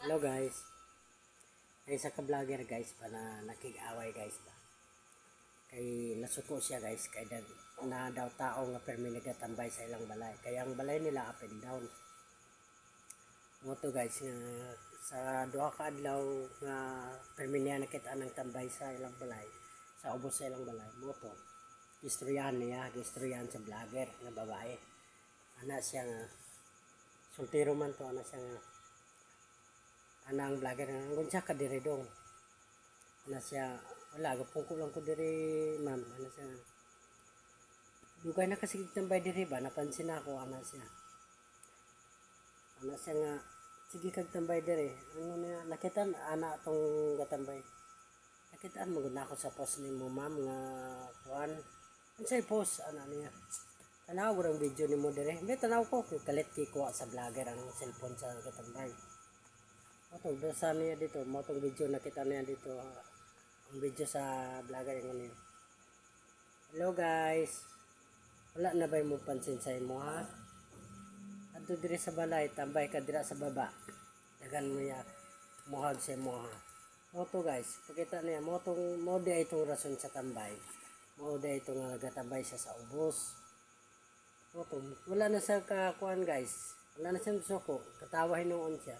Hello guys. Ay isa ka vlogger guys pa na nakig-away guys ba. Kay nasuko siya guys kay na daw tao nga permi nagatambay sa ilang balay. Kaya ang balay nila up and down. Moto guys nga sa duha ka adlaw nga permi niya nakita nang tambay sa ilang balay. Sa ubos sa ilang balay. Moto. Gistoryan niya, gistoryan sa vlogger nga babae. Ana siya nga sultiro man to, ana siya nga anang vlogger nga ngun siya kadiridong ana siya wala gapong ko lang ko diri ma'am ana siya dugay na kasi tambay diri ba napansin ako ana siya nga sige kag tambay diri ano niya nakita ana tong gatambay nakitaan mo gud ako sa post nimo ma'am nga kuan unsay post ana niya tanaw gud ang video nimo diri may tanaw ko kalit ki kuha sa vlogger ang cellphone sa gatambay. Motong dosa niya dito, motong video nakita niya dito, ang video sa vlogger yung ano. Hello guys, wala na ba mo pansin sa imo ha? Adto diri sa balay, tambay ka dira sa baba. Dagan mo ya muhag sa imo ha. Moto guys, pakita niya motong mode itong rason sa tambay. Mode itong nagatambay siya sa ubos. Motong wala na sa kakuan guys. Wala na siyang suko, katawa hinuon siya.